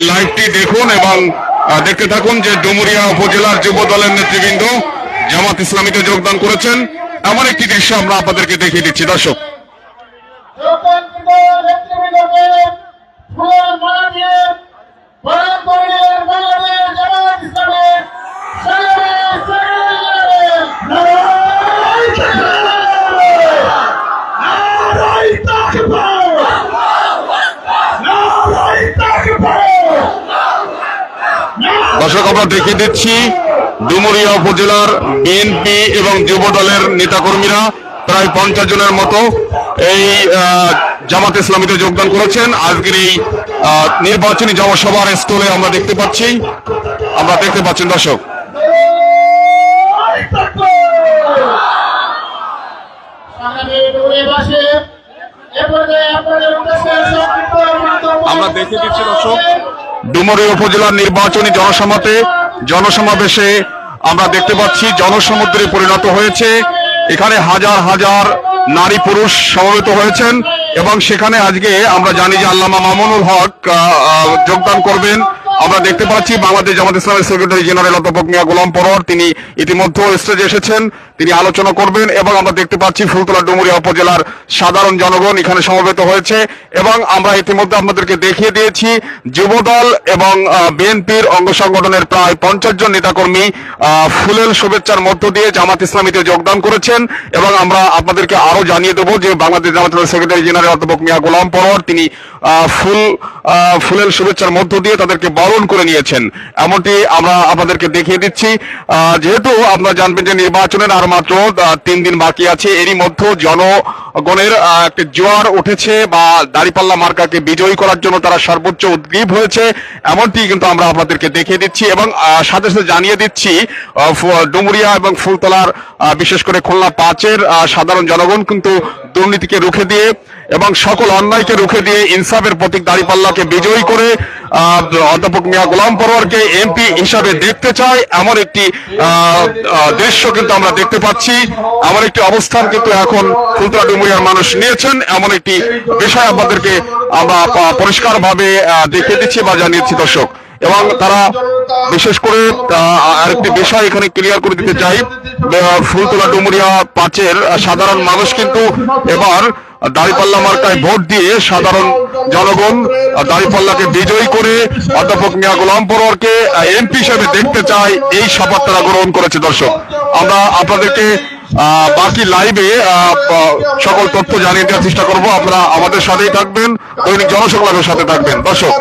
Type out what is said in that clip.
লাইভটি দেখুন এবং দেখতে থাকুন যে ডুমুরিয়া উপজেলার যুব দলের নেতৃবৃন্দ জামাত ইসলামীতে যোগদান করেছেন। এমন একটি দৃশ্য আমরা আপনাদেরকে দেখিয়ে দিচ্ছি দর্শক। দর্শক আমরা দেখিয়ে দিচ্ছি ডুমুরিয়া উপজেলার বিএনপি এবং যুব দলের নেতাকর্মীরা প্রায় 50 জনের মতো এই জামাত ইসলামীতে যোগদান করেছেন। আজকের এই নির্বাচনী জনসভার স্থলে আমরা দেখতে পাচ্ছেন দর্শক। আমরা দেখে দিচ্ছি দর্শক ডুমুরিয়া উপজেলার নির্বাচনী জনসমাবেশে আমরা দেখতে পাচ্ছি জনসমুদ্রে পরিণত হয়েছে। এখানে হাজার হাজার নারী পুরুষ সমবেত হয়েছেন এবং সেখানে আজকে আমরা জানি যে আল্লামা মামুনুল হক যোগদান করবেন। আমরা দেখতে পাচ্ছি বাংলাদেশ জামাত ইসলামের সেক্রেটারি জেনারেল অধ্যাপক মিয়া গোলাম পরোয়ার তিনি ইতিমধ্যে স্টেজে এসেছেন, তিনি আলোচনা করবেন এবং আমরা দেখতে পাচ্ছি ফুলতলা ডুমুরিয়া উপজেলার সাধারণ জনগণ এখানে সমবেত হয়েছে এবং আমরা ইতিমধ্যে আপনাদেরকে দেখিয়ে দিয়েছি যুবদল এবং বিএনপির অঙ্গ সংগঠনের প্রায় 50 জন নেতাকর্মী ফুলেল শুভেচ্ছার মধ্য দিয়ে জামাত ইসলামীতে যোগদান করেছেন এবং আমরা আপনাদেরকে আরো জানিয়ে দেবো যে বাংলাদেশ জামাত ইসলামের সেক্রেটারি জেনারেল অধ্যাপক মিয়া গোলাম পরোয়ার তিনি ফুলেল শুভেচ্ছার মধ্য দিয়ে তাদেরকে বরণ করে নিয়েছেন। এমনটি আমরা আপনাদেরকে দেখিয়ে দিচ্ছি। যেহেতু আপনারা জানবেন যে নির্বাচনের আর মাত্র 3 দিন বাকি আছে, এরই মধ্যে জনগণের একটা জোয়ার উঠেছে বা দাঁড়িপাল্লা মার্কাকে বিজয়ী করার জন্য তারা সর্বোচ্চ উদ্গ্রীব হয়েছে, এমনটি কিন্তু আমরা আপনাদেরকে দেখিয়ে দিচ্ছি এবং সাথে সাথে জানিয়ে দিচ্ছি ডুমুরিয়া এবং ফুলতলার বিশেষ করে খুলনা 5-এর সাধারণ জনগণ কিন্তু দুর্নীতিকে রুখে দিয়ে এবং সকল অন্যায়কে রুখে দিয়ে ইনসাফের প্রতীক দাঁড়িপাল্লাকে বিজয়ী করে অধ্যাপক মিয়া গোলাম পরোয়ারকে এমপি হিসাবে দেখতে চায়, এমন একটি দৃশ্য কিন্তু আমরা দেখতে পাচ্ছি। এমন একটি অবস্থান কিন্তু এখন ফুলতলা ডুমুরিয়ার মানুষ নিয়েছেন, এমন একটি বিষয় আপনাদেরকে আমরা পরিষ্কারভাবে দেখিয়ে দিচ্ছি বা জানিয়েছি দর্শক। এবং তারা বিশেষ করে আরেকটি বিষয় এখানে ক্লিয়ার করে দিতে চাই, ফুলতলা ডুমুরিয়া 5-এর সাধারণ মানুষ কিন্তু এবার দাঁড়িপাল্লা মার্কায় ভোট দিয়ে সাধারণ জনগণ দাঁড়িপাল্লাকে বিজয়ী করে অধ্যাপক মিয়া গোলাম পরোয়ারকে এমপি হিসেবে দেখতে চায়, এই শপথ তারা গ্রহণ করেছে দর্শক। আমরা আপনাদেরকে বাকি লাইভে সকল তথ্য জানিয়ে দেওয়ার চেষ্টা করবো। আপনারা আমাদের সাথেই থাকবেন, দৈনিক জনসংলাপের সাথে থাকবেন দর্শক।